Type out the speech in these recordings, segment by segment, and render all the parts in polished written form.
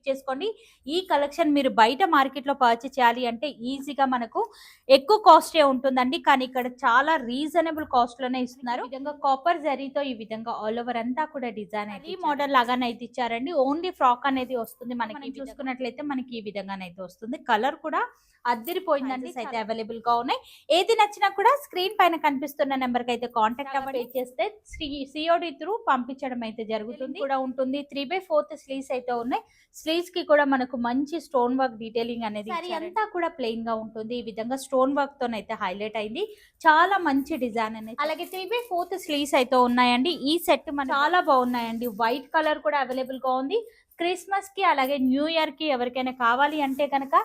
చేసుకోండి. ఈ కలెక్షన్ మీరు బయట మార్కెట్లో పర్చేస్ చేయాలి అంటే ఈజీగా మనకు ఎక్కువ కాస్టే ఉంటుందండి. కానీ ఇక్కడ చాలా రీజనబుల్ కాస్ట్ లోనే ఇస్తున్నారు. ఈ విధంగా కాపర్ జరీతో ఈ విధంగా ఆల్ ఓవర్ అంతా కూడా డిజైన్ అయితే ఈ మోడల్ లాగానే అయితే ఇచ్చారండి. ఓన్లీ ఫ్రాక్ అనేది వస్తుంది. మనకి చూసుకున్నట్లయితే మనకి ఈ విధంగానైతే వస్తుంది. కలర్ కూడా అద్దరిపోయిందండి. అయితే అవైలబుల్ గా ఉన్నాయి. ఏది నచ్చినా కూడా స్క్రీన్ పైన కనిపిస్తున్న నెంబర్ కి అయితే కాంటాక్ట్ అవ్వండి. చేస్తే సిఓడి త్రూ పంపించడం అయితే జరుగుతుంది కూడా ఉంటుంది. 3/4 స్లీవ్స్ అయితే ఉన్నాయి. స్లీవ్స్ కి కూడా మనకు మంచి స్టోన్ వర్క్ డీటెయిలింగ్ అనేది అంతా కూడా ప్లెయిన్ గా ఉంటుంది. ఈ విధంగా స్టోన్ వర్క్ తో అయితే హైలైట్ అయింది. చాలా మంచి డిజైన్ అనేది. అలాగే 3/4 స్లీవ్స్ అయితే ఉన్నాయండి. ఈ సెట్ మన చాలా బాగున్నాయండి. వైట్ కలర్ కూడా అవైలబుల్ గా ఉంది. క్రిస్మస్ కి అలాగే న్యూ ఇయర్ కి ఎవరికైనా కావాలి అంటే కనుక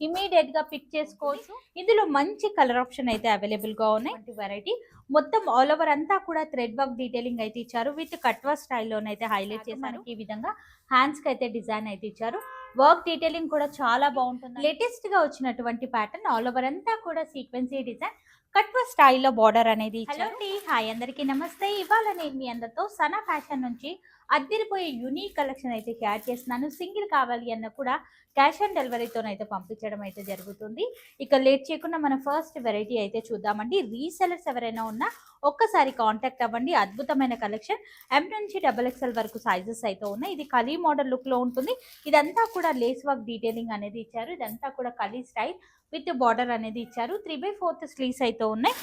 ఇమీడియట్ గా పిక్ చేసుకోవచ్చు. ఇందులో మంచి కలర్ ఆప్షన్ అయితే అవైలబుల్ గా ఉన్నాయి. వెరైటీ మొత్తం ఆల్ ఓవర్ అంతా కూడా థ్రెడ్ వర్క్ డీటెయిలింగ్ అయితే ఇచ్చారు. విత్ కట్వా స్టైల్లోనైతే హైలైట్ చేశారు. ఈ విధంగా హ్యాండ్స్ కి అయితే డిజైన్ అయితే ఇచ్చారు. వర్క్ డీటెయిలింగ్ కూడా చాలా బాగుంటుంది. లేటెస్ట్ గా వచ్చినటువంటి ప్యాటర్న్ ఆల్ ఓవర్ అంతా కూడా సీక్వెన్సీ డిజైన్ కట్వా స్టైల్లో బార్డర్ అనేది. హలో అండి, హాయ్ అందరికి నమస్తే. ఇవాళ నేను మీ అందరితో సనా ఫ్యాషన్ నుంచి అద్దరిపోయే యూనిక్ కలెక్షన్ అయితే షేర్ చేస్తున్నాను. సింగిల్ కావాలి అన్న కూడా క్యాష్ ఆన్ డెలివరీతోనైతే పంపించడం అయితే జరుగుతుంది. ఇక లేట్ చేయకుండా మన ఫస్ట్ వెరైటీ అయితే చూద్దామండి. రీసెలర్స్ ఎవరైనా ఉన్నా ఒక్కసారి కాంటాక్ట్ అవ్వండి. అద్భుతమైన కలెక్షన్ M నుంచి XXL వరకు సైజెస్ అయితే ఉన్నాయి. ఇది కలీ మోడల్ లుక్ లో ఉంటుంది. ఇదంతా కూడా లేస్ వర్క్ డీటెయిలింగ్ అనేది ఇచ్చారు. ఇదంతా కూడా కలీ స్టైల్ విత్ బార్డర్ అనేది ఇచ్చారు. 3/4 స్లీవ్స్ అయితే ఉన్నాయి.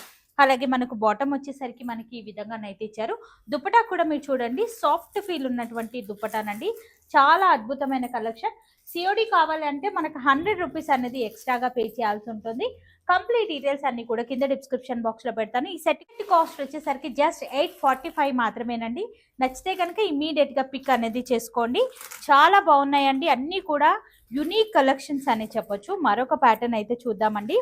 అలాగే మనకు బాటమ్ వచ్చేసరికి మనకి ఈ విధంగానైతే ఇచ్చారు. దుపటా కూడా మీరు చూడండి, సాఫ్ట్ ఫీల్ ఉన్నటువంటి దుపటానండి. చాలా అద్భుతమైన కలెక్షన్. సిఓడి కావాలి అంటే మనకు 100 రూపీస్ అనేది ఎక్స్ట్రాగా పే చేయాల్సి ఉంటుంది. కంప్లీట్ డీటెయిల్స్ అన్ని కూడా కింద డిస్క్రిప్షన్ బాక్స్ లో పెడతాను. ఈ సెట్ కాస్ట్ వచ్చేసరికి జస్ట్ 845 మాత్రమేనండి. నచ్చితే కనుక ఇమీడియట్ గా పిక్ అనేది చేసుకోండి. చాలా బాగున్నాయండి. అన్ని కూడా యునిక్ కలెక్షన్స్ అని చెప్పొచ్చు. మరొక ప్యాటర్న్ అయితే చూద్దామండి.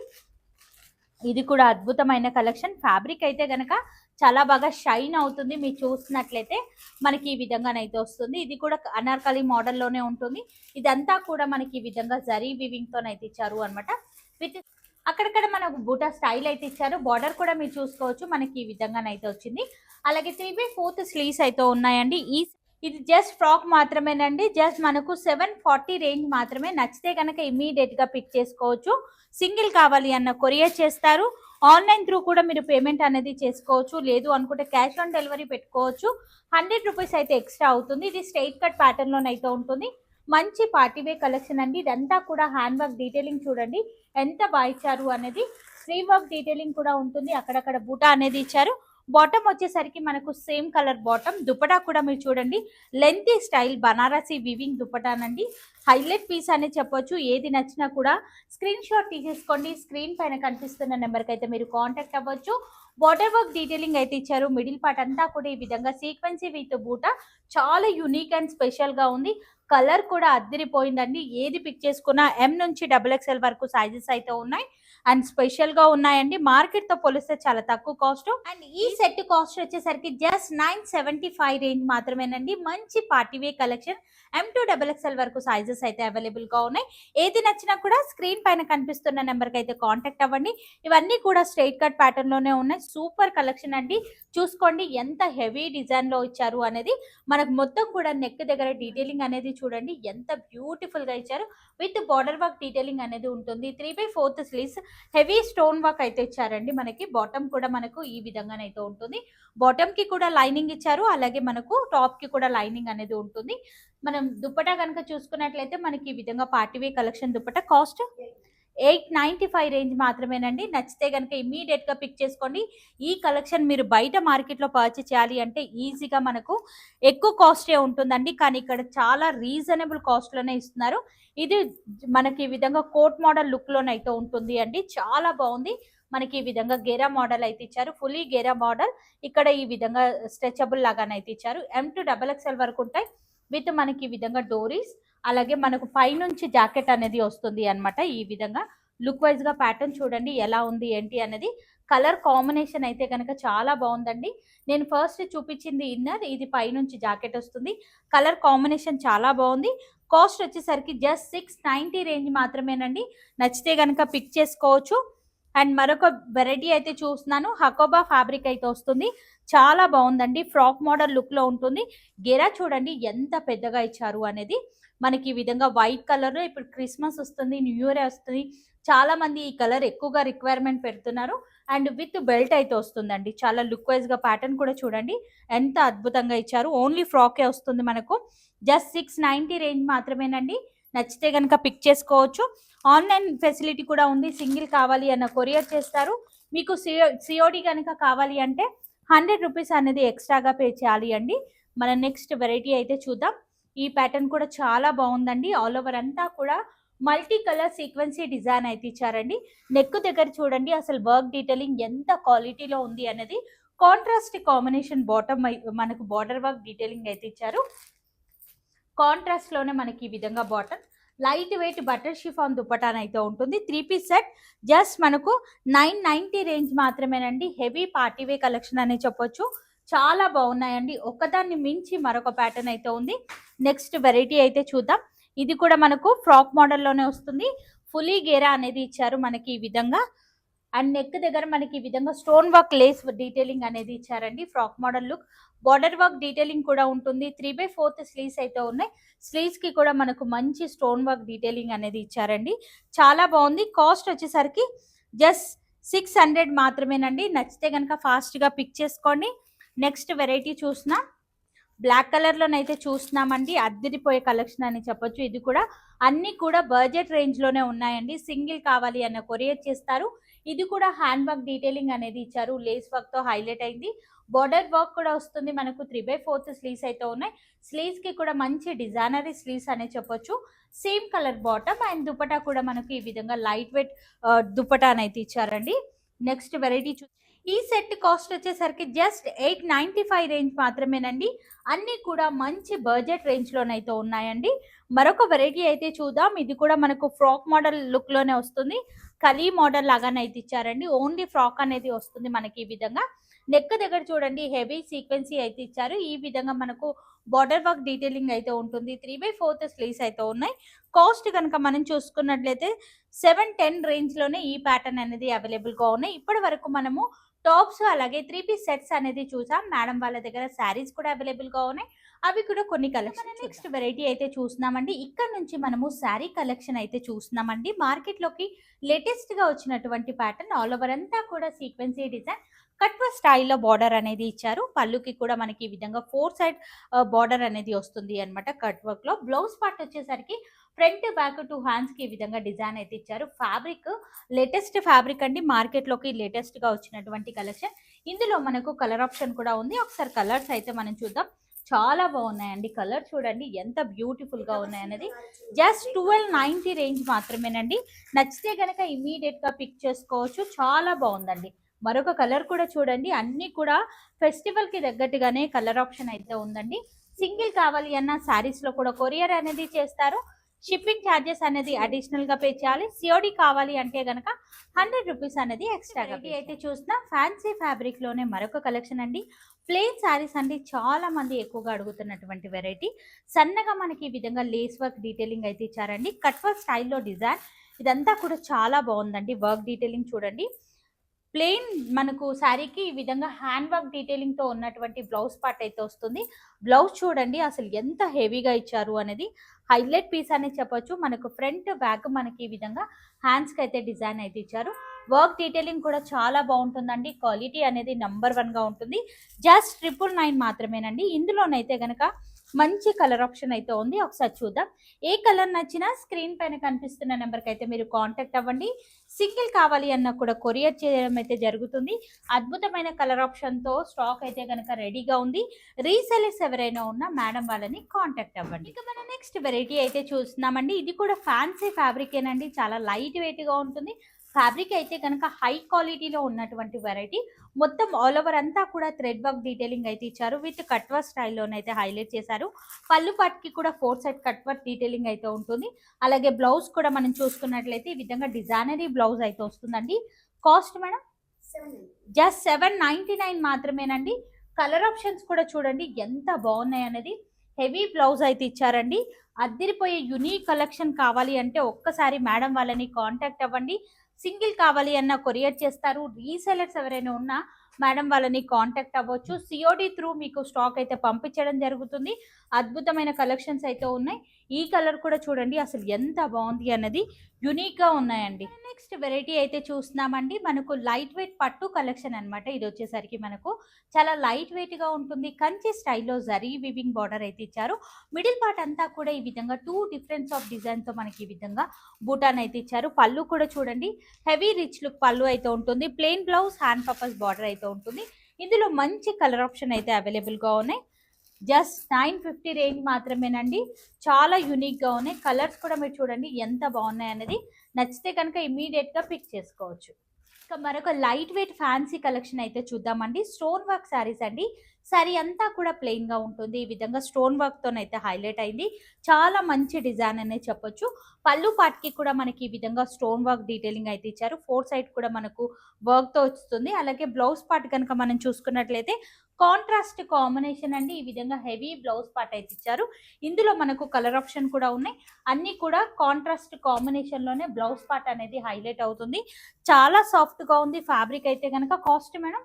ఇది కూడా అద్భుతమైన కలెక్షన్. ఫ్యాబ్రిక్ అయితే గనక చాలా బాగా షైన్ అవుతుంది. మీరు చూసినట్లయితే మనకి ఈ విధంగానైతే వస్తుంది. ఇది కూడా అనార్కలి మోడల్లోనే ఉంటుంది. ఇదంతా కూడా మనకి ఈ విధంగా జరీ వివింగ్ తోనైతే ఇచ్చారు అనమాట. విత్ అక్కడక్కడ మనకు బూటా స్టైల్ అయితే ఇచ్చారు. బార్డర్ కూడా మీరు చూసుకోవచ్చు. మనకి ఈ విధంగానైతే వచ్చింది. అలాగే 3/4 స్లీవ్స్ అయితే ఉన్నాయండి. ఇది జస్ట్ ఫ్రాక్ మాత్రమేనండి. జస్ట్ మనకు 740 రేంజ్ మాత్రమే. నచ్చితే కనుక ఇమీడియట్ గా పిక్ చేసుకోవచ్చు. సింగిల్ కావాలి అన్న కొరియర్ చేస్తారు. ఆన్లైన్ త్రూ కూడా మీరు పేమెంట్ అనేది చేసుకోవచ్చు. లేదు అనుకుంటే క్యాష్ ఆన్ డెలివరీ పెట్టుకోవచ్చు. 100 రూపీస్ అయితే ఎక్స్ట్రా అవుతుంది. ఇది స్ట్రైట్ కట్ ప్యాటర్న్ లోనైతే ఉంటుంది. మంచి పార్టీవే కలెక్షన్ అండి. ఇదంతా కూడా హ్యాండ్ వర్క్ డీటెయిలింగ్ చూడండి ఎంత బాగా ఇచ్చారు అనేది. స్లీవ్ వర్క్ డీటెయిలింగ్ కూడా ఉంటుంది. అక్కడక్కడ బూటా అనేది ఇచ్చారు. బాటమ్ వచ్చేసరికి మనకు సేమ్ కలర్ బాటమ్. దుపటా కూడా మీరు చూడండి లెంతీ స్టైల్ బనారసి వివింగ్ దుపటానండి. హైలైట్ పీస్ అని చెప్పొచ్చు. ఏది నచ్చినా కూడా స్క్రీన్ షాట్ తీసేసుకోండి. స్క్రీన్ పైన కనిపిస్తున్న నెంబర్కి అయితే మీరు కాంటాక్ట్ అవ్వచ్చు. బార్డర్ వర్క్ డీటెయిలింగ్ అయితే ఇచ్చారు. మిడిల్ పార్ట్ అంతా కూడా ఈ విధంగా సీక్వెన్సీ విత్ బూటా చాలా యూనిక్ అండ్ స్పెషల్ గా ఉంది. కలర్ కూడా అద్దరిపోయిందండి. ఏది పిక్ చేసుకున్నా M నుంచి XXL వరకు సైజెస్ అయితే ఉన్నాయి. అండ్ స్పెషల్ గా ఉన్నాయండి. మార్కెట్ తో పోలిస్తే చాలా తక్కువ కాస్ట్. అండ్ ఈ సెట్ కాస్ట్ వచ్చేసరికి జస్ట్ 975 రేంజ్ మాత్రమేనండి. మంచి party wear collection. M to XXL వరకు సైజెస్ అయితే అవైలబుల్ గా ఉన్నాయి. ఏది నచ్చినా కూడా స్క్రీన్ పైన కనిపిస్తున్న నెంబర్ కి అయితే కాంటాక్ట్ అవ్వండి. ఇవన్నీ కూడా స్ట్రైట్ కట్ ప్యాటర్న్ లోనే ఉన్నాయి. సూపర్ కలెక్షన్ అండి. చూసుకోండి ఎంత హెవీ డిజైన్ లో ఇచ్చారు అనేది. మనకు మొత్తం కూడా నెక్ దగ్గర డీటెయిలింగ్ అనేది చూడండి ఎంత బ్యూటిఫుల్ గా ఇచ్చారు. విత్ బార్డర్ వర్క్ డీటెయిలింగ్ అనేది ఉంటుంది. 3/4 స్లీవ్స్ హెవీ స్టోన్ వర్క్ అయితే ఇచ్చారండి. మనకి బాటమ్ కూడా మనకు ఈ విధంగానైతే ఉంటుంది. బాటమ్ కి కూడా లైనింగ్ ఇచ్చారు. అలాగే మనకు టాప్ కి కూడా లైనింగ్ అనేది ఉంటుంది. మనం దుపట్టా కనుక చూసుకున్నట్లయితే మనకి ఈ విధంగా partywear collection dupatta cost 895 range మాత్రమేనండి. నచ్చితే కనుక ఇమీడియట్ గా పిక్ చేసుకోండి. ఈ కలెక్షన్ మీరు బయట మార్కెట్ లో పర్చేస్ చేయాలి అంటే ఈజీగా మనకు ఎక్కువ కాస్టే ఉంటుందండి. కానీ ఇక్కడ చాలా రీజనబుల్ కాస్ట్ లోనే ఇస్తున్నారు. ఇది మనకి ఈ విధంగా కోట్ మోడల్ లుక్ లోనైతే ఉంటుంది అండి. చాలా బాగుంది. మనకి ఈ విధంగా గేరా మోడల్ అయితే ఇచ్చారు. ఫుల్లీ గేరా మోడల్. ఇక్కడ ఈ విధంగా స్ట్రెచబుల్ లాగానైతే ఇచ్చారు. M to XXL వరకు ఉంటాయి. విత్ మనకి ఈ విధంగా డోరీస్. అలాగే మనకు పైనుంచి జాకెట్ అనేది వస్తుంది అనమాట. ఈ విధంగా లుక్ వైజ్ గా ప్యాటర్న్ చూడండి ఎలా ఉంది ఏంటి అనేది. కలర్ కాంబినేషన్ అయితే కనుక చాలా బాగుందండి. నేను ఫస్ట్ చూపించింది ఇన్నర్, ఇది పైనుంచి జాకెట్ వస్తుంది. కలర్ కాంబినేషన్ చాలా బాగుంది. కాస్ట్ వచ్చేసరికి జస్ట్ 690 రేంజ్ మాత్రమేనండి. నచ్చితే కనుక పిక్ చేసుకోవచ్చు. అండ్ మరొక వెరైటీ అయితే చూస్తున్నాను. హకోబా ఫ్యాబ్రిక్ అయితే వస్తుంది. చాలా బాగుందండి. ఫ్రాక్ మోడల్ లుక్ లో ఉంటుంది. గెరా చూడండి ఎంత పెద్దగా ఇచ్చారు అనేది. మనకి ఈ విధంగా వైట్ కలర్ లో ఇప్పుడు క్రిస్మస్ వస్తుంది, న్యూ ఇయర్ వస్తుంది, చాలా మంది ఈ కలర్ ఎక్కువగా రిక్వైర్మెంట్ పెడుతున్నారు. అండ్ విత్ బెల్ట్ అయితే వస్తుందండి. చాలా లుక్ వైజ్ గా ప్యాటర్న్ కూడా చూడండి ఎంత అద్భుతంగా ఇచ్చారు. ఓన్లీ ఫ్రాకే వస్తుంది మనకు. జస్ట్ 690 రేంజ్ మాత్రమేనండి. నచ్చితే కనుక పిక్ చేసుకోవచ్చు. ఆన్లైన్ ఫెసిలిటీ కూడా ఉంది. సింగిల్ కావాలి అన్న కొరియర్ చేస్తారు. మీకు సిఓడి కనుక కావాలి అంటే 100 రూపీస్ అనేది ఎక్స్ట్రాగా పే చేయాలి అండి. మన నెక్స్ట్ వెరైటీ అయితే చూద్దాం. ఈ ప్యాటర్న్ కూడా చాలా బాగుందండి. ఆల్ ఓవర్ అంతా కూడా మల్టీ కలర్ సీక్వెన్సీ డిజైన్ అయితే ఇచ్చారండి. నెక్ దగ్గర చూడండి అసలు వర్క్ డీటెయిలింగ్ ఎంత క్వాలిటీలో ఉంది అనేది. కాంట్రాస్ట్ కాంబినేషన్ బాటమ్ మనకు బార్డర్ వర్క్ డీటెయిలింగ్ అయితే ఇచ్చారు. కాంట్రాస్ట్ లోనే మనకి ఈ విధంగా bottom light weight butter chiffon దుపటాన్ అయితే ఉంటుంది. 3 పీస్ సెట్ జస్ట్ మనకు 990 రేంజ్ మాత్రమేనండి. హెవీ పార్టీవే కలెక్షన్ అనే చెప్పొచ్చు. చాలా బాగున్నాయండి. ఒకదాన్ని మించి మరొక ప్యాటర్న్ అయితే ఉంది. నెక్స్ట్ వెరైటీ అయితే చూద్దాం. ఇది కూడా మనకు ఫ్రాక్ మోడల్లోనే వస్తుంది. ఫుల్లీ గేరా అనేది ఇచ్చారు మనకి ఈ విధంగా. అండ్ నెక్ దగ్గర మనకి ఈ విధంగా స్టోన్ వర్క్ లేస్ డీటెయిలింగ్ అనేది ఇచ్చారండి. Frock model look. Border work detailing కూడా ఉంటుంది. 3/4 స్లీవ్స్ అయితే ఉన్నాయి. స్లీవ్స్ కి కూడా మనకు మంచి స్టోన్ వర్క్ డీటెయిలింగ్ అనేది ఇచ్చారండి. చాలా బాగుంది. కాస్ట్ వచ్చేసరికి జస్ట్ 600 మాత్రమేనండి. నచ్చితే కనుక ఫాస్ట్ గా పిక్ చేసుకోండి. నెక్స్ట్ వెరైటీ చూసిన బ్లాక్ కలర్ లోనైతే చూస్తున్నామండి. అద్దరిపోయే కలెక్షన్ అని చెప్పొచ్చు. ఇది కూడా అన్ని కూడా బడ్జెట్ రేంజ్ లోనే ఉన్నాయండి. సింగిల్ కావాలి అన్న కొరియర్ చేస్తారు. ఇది కూడా హ్యాండ్ వర్క్ డీటెయిలింగ్ అనేది ఇచ్చారు. లేస్ వర్క్ తో హైలైట్ అయింది. బార్డర్ వర్క్ కూడా వస్తుంది మనకు. 3/4 స్లీవ్స్ అయితే ఉన్నాయి. స్లీవ్స్ కి కూడా మంచి డిజైనరీ స్లీవ్స్ అనే చెప్పొచ్చు. Same colour bottom and dupatta కూడా మనకు ఈ విధంగా లైట్ వెయిట్ దుపటా అయితే ఇచ్చారండి. నెక్స్ట్ వెరైటీ ఈ సెట్ కాస్ట్ వచ్చేసరికి జస్ట్ 895 రేంజ్ మాత్రమేనండి. అన్ని కూడా మంచి బడ్జెట్ రేంజ్ లోనైతే ఉన్నాయండి. మరొక వెరైటీ అయితే చూద్దాం. ఇది కూడా మనకు ఫ్రాక్ మోడల్ లుక్ లోనే వస్తుంది. కలీ మోడల్ లాగానైతే ఇచ్చారండి. ఓన్లీ ఫ్రాక్ అనేది వస్తుంది మనకి ఈ విధంగా. నెక్ దగ్గర చూడండి హెవీ సీక్వెన్సీ అయితే ఇచ్చారు. ఈ విధంగా మనకు బార్డర్ వర్క్ డీటెయిలింగ్ అయితే ఉంటుంది. 3/4 స్లీవ్స్ అయితే ఉన్నాయి. కాస్ట్ కనుక మనం చూసుకున్నట్లయితే 710 రేంజ్ లోనే ఈ ప్యాటర్న్ అనేది అవైలబుల్ గా ఉన్నాయి. ఇప్పటి వరకు మనము టాప్స్ అలాగే 3 పీస్ సెట్స్ అనేది చూసాం. మేడం వాళ్ళ దగ్గర శారీస్ కూడా అవైలబుల్ గా ఉన్నాయి. అవి కూడా కొన్ని కలెక్షన్. నెక్స్ట్ వెరైటీ అయితే చూస్తున్నామండి. ఇక్కడ నుంచి మనము శారీ కలెక్షన్ అయితే చూస్తున్నామండి. మార్కెట్ లోకి లేటెస్ట్ గా వచ్చినటువంటి ప్యాటర్న్. ఆల్ ఓవర్ అంతా కూడా సీక్వెన్సీ డిజైన్ కట్ వర్క్ స్టైల్లో బార్డర్ అనేది ఇచ్చారు. పళ్ళుకి కూడా మనకి ఈ విధంగా 4 సైడ్ బార్డర్ అనేది వస్తుంది అనమాట కట్ వర్క్ లో. బ్లౌజ్ పార్ట్ వచ్చేసరికి ఫ్రంట్ బ్యాక్ 2 హ్యాండ్స్ కి ఈ విధంగా డిజైన్ అయితే ఇచ్చారు. ఫ్యాబ్రిక్ లేటెస్ట్ ఫ్యాబ్రిక్ అండి. మార్కెట్ లోకి లేటెస్ట్ గా వచ్చినటువంటి కలెక్షన్. ఇందులో మనకు కలర్ ఆప్షన్ కూడా ఉంది. ఒకసారి కలర్స్ అయితే మనం చూద్దాం. చాలా బాగున్నాయండి. కలర్ చూడండి ఎంత బ్యూటిఫుల్ గా ఉన్నాయనేది. జస్ట్ 1290 రేంజ్ మాత్రమేనండి. నచ్చితే కనుక ఇమీడియట్ గా పిక్ చేసుకోవచ్చు. చాలా బాగుందండి. మరొక కలర్ కూడా చూడండి. అన్ని కూడా ఫెస్టివల్ కి తగ్గట్టుగానే కలర్ ఆప్షన్ అయితే ఉందండి. సింగిల్ కావాలి అన్న శారీస్ లో కూడా కొరియర్ అనేది చేస్తారు. షిప్పింగ్ ఛార్జెస్ అనేది అడిషనల్ గా పే చేయాలి. సిఓడి కావాలి అంటే గనక 100 రూపీస్ అనేది ఎక్స్ట్రాగా. అయితే చూసిన ఫ్యాన్సీ ఫ్యాబ్రిక్ లోనే మరొక కలెక్షన్ అండి. ప్లెయిన్ శారీస్ అండి. చాలా మంది ఎక్కువగా అడుగుతున్నటువంటి వెరైటీ. సన్నగా మనకి ఈ విధంగా లేస్ వర్క్ డీటెయిలింగ్ అయితే ఇచ్చారండి. కట్ వర్క్ స్టైల్లో డిజైన్. ఇదంతా కూడా చాలా బాగుందండి. వర్క్ డీటెయిలింగ్ చూడండి. ప్లెయిన్ మనకు శారీకి ఈ విధంగా హ్యాండ్ వర్క్ డీటెయిలింగ్ తో ఉన్నటువంటి బ్లౌజ్ పార్ట్ అయితే వస్తుంది. బ్లౌజ్ చూడండి అసలు ఎంత హెవీగా ఇచ్చారు అనేది. హైలైట్ పీస్ అని చెప్పొచ్చు. మనకు ఫ్రంట్ బ్యాక్ మనకి ఈ విధంగా హ్యాండ్స్ కి అయితే డిజైన్ అయితే ఇచ్చారు. వర్క్ డీటెయిలింగ్ కూడా చాలా బాగుంటుందండి. క్వాలిటీ అనేది నెంబర్ 1 గా ఉంటుంది. జస్ట్ 999 మాత్రమేనండి. ఇందులోనైతే గనక మంచి కలర్ ఆప్షన్ అయితే ఉంది. ఒకసారి చూద్దాం. ఏ కలర్ నచ్చినా స్క్రీన్ పైన కనిపిస్తున్న నెంబర్కి అయితే మీరు కాంటాక్ట్ అవ్వండి. సింగిల్ కావాలి అన్న కూడా కొరియర్ చేయడం అయితే జరుగుతుంది. అద్భుతమైన కలర్ ఆప్షన్తో స్టాక్ అయితే కనుక రెడీగా ఉంది. రీసెలర్స్ ఎవరైనా ఉన్నా మేడం వాళ్ళని కాంటాక్ట్ అవ్వండి. ఇక మన నెక్స్ట్ వెరైటీ అయితే చూస్తున్నామండి. ఇది కూడా ఫ్యాన్సీ ఫ్యాబ్రిక్ ఏనండి. చాలా లైట్ వెయిట్గా ఉంటుంది. ఫ్యాబ్రిక్ అయితే కనుక హై క్వాలిటీలో ఉన్నటువంటి వెరైటీ. మొత్తం ఆల్ ఓవర్ అంతా కూడా థ్రెడ్ వర్క్ డీటెయిలింగ్ అయితే ఇచ్చారు. విత్ కట్ వర్క్ స్టైల్లోనైతే హైలైట్ చేశారు. పళ్ళు పాటికి కూడా 4 సైడ్ కట్ వర్క్ డీటెయిలింగ్ అయితే ఉంటుంది. అలాగే బ్లౌజ్ కూడా మనం చూసుకున్నట్లయితే ఈ విధంగా డిజైనరీ బ్లౌజ్ అయితే వస్తుందండి. కాస్ట్ మేడం జస్ట్ 799 మాత్రమేనండి. కలర్ ఆప్షన్స్ కూడా చూడండి ఎంత బాగున్నాయి అనేది. హెవీ బ్లౌజ్ అయితే ఇచ్చారండి. అద్దరిపోయే యునీక్ కలెక్షన్ కావాలి అంటే ఒక్కసారి మేడం వాళ్ళని కాంటాక్ట్ అవ్వండి. సింగిల్ కావాలి అన్న కొరియర్ చేస్తారు. రీసెలర్స్ ఎవరైనా ఉన్నా మేడం వాళ్ళని కాంటాక్ట్ అవ్వచ్చు. సిఓడి త్రూ మీకు స్టాక్ అయితే పంపించడం జరుగుతుంది. అద్భుతమైన కలెక్షన్స్ అయితే ఉన్నాయి. ఈ కలర్ కూడా చూడండి అసలు ఎంత బాగుంది అన్నది, యునిక్గా ఉన్నాయండి. నెక్స్ట్ వెరైటీ అయితే చూస్తున్నామండి, మనకు లైట్ వెయిట్ పట్టు కలెక్షన్ అనమాట. ఇది వచ్చేసరికి మనకు చాలా లైట్ వెయిట్గా ఉంటుంది. కంచి స్టైల్లో జరీ వివింగ్ బార్డర్ అయితే ఇచ్చారు. మిడిల్ పార్ట్ అంతా కూడా ఈ విధంగా 2 డిఫరెన్స్ ఆఫ్ డిజైన్తో మనకి ఈ విధంగా బూటాన్ అయితే ఇచ్చారు. పళ్ళు కూడా చూడండి హెవీ రిచ్ లుక్ పళ్ళు అయితే ఉంటుంది. Plain blouse, hand purpose border అయితే ఉంటుంది. ఇందులో మంచి కలర్ ఆప్షన్ అయితే అవైలబుల్గా ఉన్నాయి. జస్ట్ 950 రేంజ్ మాత్రమేనండి. చాలా యూనిక్గా ఉన్నాయి. కలర్స్ కూడా మీరు చూడండి ఎంత బాగున్నాయి అనేది. నచ్చితే కనుక ఇమీడియట్గా పిక్ చేసుకోవచ్చు. ఇంకా మరొక లైట్ వెయిట్ ఫ్యాన్సీ కలెక్షన్ అయితే చూద్దామండి. స్టోన్ వర్క్ శారీస్ అండి. శారీ అంతా కూడా ప్లెయిన్గా ఉంటుంది. ఈ విధంగా స్టోన్ వర్క్తోనైతే హైలైట్ అయింది. చాలా మంచి డిజైన్ అనే చెప్పొచ్చు. పళ్ళు పార్ట్కి కూడా మనకి ఈ విధంగా స్టోన్ వర్క్ డీటెయిలింగ్ అయితే ఇచ్చారు. 4 సైడ్ కూడా మనకు వర్క్తో వస్తుంది. అలాగే బ్లౌజ్ పార్ట్ కనుక మనం చూసుకున్నట్లయితే కాంట్రాస్ట్ కాంబినేషన్ అండి. ఈ విధంగా హెవీ బ్లౌజ్ పార్ట్ అయితే ఇచ్చారు. ఇందులో మనకు కలర్ ఆప్షన్ కూడా ఉన్నాయి. అన్నీ కూడా కాంట్రాస్ట్ కాంబినేషన్లోనే బ్లౌజ్ పార్ట్ అనేది హైలైట్ అవుతుంది. చాలా సాఫ్ట్గా ఉంది. ఫ్యాబ్రిక్ అయితే కనుక కాస్ట్ మేడం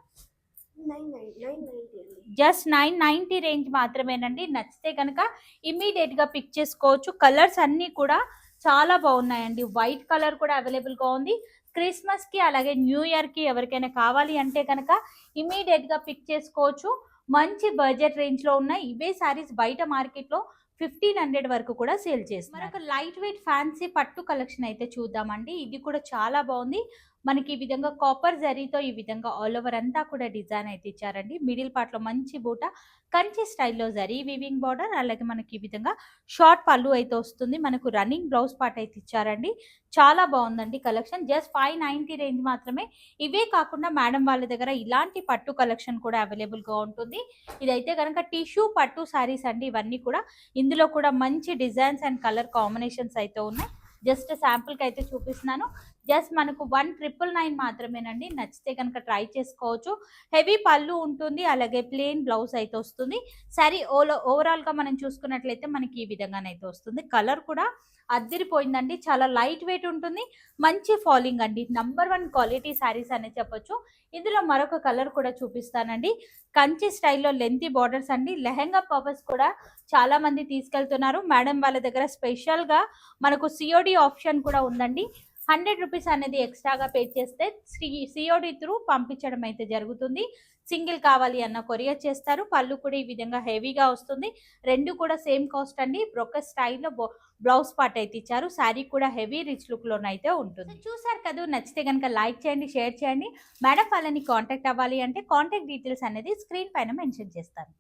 జస్ట్ 990 రేంజ్ మాత్రమేనండి. నచ్చితే కనుక ఇమీడియట్గా పిక్ చేసుకోవచ్చు. కలర్స్ అన్నీ కూడా చాలా బాగున్నాయండి. వైట్ కలర్ కూడా అవైలబుల్గా ఉంది. క్రిస్మస్కి అలాగే న్యూ ఇయర్కి ఎవరికైనా కావాలి అంటే కనుక ఇమీడియట్గా పిక్ చేసుకోవచ్చు. మంచి బడ్జెట్ రేంజ్లో ఉన్నాయి. ఇవే శారీస్ బయట మార్కెట్లో 1500 వరకు కూడా సేల్ చేస్తారు. మనకు లైట్ వెయిట్ ఫ్యాన్సీ పట్టు కలెక్షన్ అయితే చూద్దామండి. ఇది కూడా చాలా బాగుంది. మనకి ఈ విధంగా కాపర్ జరీతో ఈ విధంగా ఆల్ ఓవర్ అంతా కూడా డిజైన్ అయితే ఇచ్చారండి. మిడిల్ పార్ట్లో మంచి బూట, కంచి స్టైల్లో జరీ వీవింగ్ బార్డర్, అలాగే మనకి ఈ విధంగా షార్ట్ పళ్ళు అయితే వస్తుంది. మనకు రన్నింగ్ బ్లౌజ్ పార్ట్ అయితే ఇచ్చారండి. చాలా బాగుందండి కలెక్షన్. జస్ట్ 590 రేంజ్ మాత్రమే. ఇవే కాకుండా మేడం వాళ్ళ దగ్గర ఇలాంటి పట్టు కలెక్షన్ కూడా అవైలబుల్గా ఉంటుంది. ఇదైతే కనుక టిష్యూ పట్టు శారీస్ అండి. ఇవన్నీ కూడా ఇందులో కూడా మంచి డిజైన్స్ అండ్ కలర్ కాంబినేషన్స్ అయితే ఉన్నాయి. జస్ట్ శాంపుల్కి అయితే చూపిస్తున్నాను. జస్ట్ మనకు 1999 మాత్రమేనండి. నచ్చితే కనుక ట్రై చేసుకోవచ్చు. హెవీ పళ్ళు ఉంటుంది, అలాగే ప్లెయిన్ బ్లౌజ్ అయితే వస్తుంది. సారీ ఓవరాల్గా మనం చూసుకున్నట్లయితే మనకి ఈ విధంగానైతే వస్తుంది. కలర్ కూడా అద్దిరిపోయిందండి. చాలా లైట్ వెయిట్ ఉంటుంది. మంచి ఫాలింగ్ అండి. నంబర్ 1 క్వాలిటీ శారీస్ అనే చెప్పొచ్చు. ఇందులో మరొక కలర్ కూడా చూపిస్తానండి. కంచి స్టైల్లో లెంతీ బార్డర్స్ అండి. లెహెంగా పర్పస్ కూడా చాలా మంది తీసుకెళ్తున్నారు. మేడం వాళ్ళ దగ్గర స్పెషల్గా మనకు సిఓడి ఆప్షన్ కూడా ఉందండి. 100 రూపీస్ అనేది ఎక్స్ట్రాగా పే చేస్తే సిఓడి త్రూ పంపించడం అయితే జరుగుతుంది. సింగిల్ కావాలి అన్న కొరియర్ చేస్తారు. పళ్ళు కూడా ఈ విధంగా హెవీగా వస్తుంది. రెండు కూడా సేమ్ కాస్ట్ అండి. బ్రోకెట్ స్టైల్లో బ్లౌజ్ పార్ట్ అయితే ఇచ్చారు. శారీ కూడా హెవీ రిచ్ లుక్లోనైతే ఉంటుంది. చూసారు కదా, నచ్చితే కనుక లైక్ చేయండి, షేర్ చేయండి. మేడం వాళ్ళని కాంటాక్ట్ అవ్వాలి అంటే కాంటాక్ట్ డీటెయిల్స్ అనేది స్క్రీన్ పైన మెన్షన్ చేస్తాను.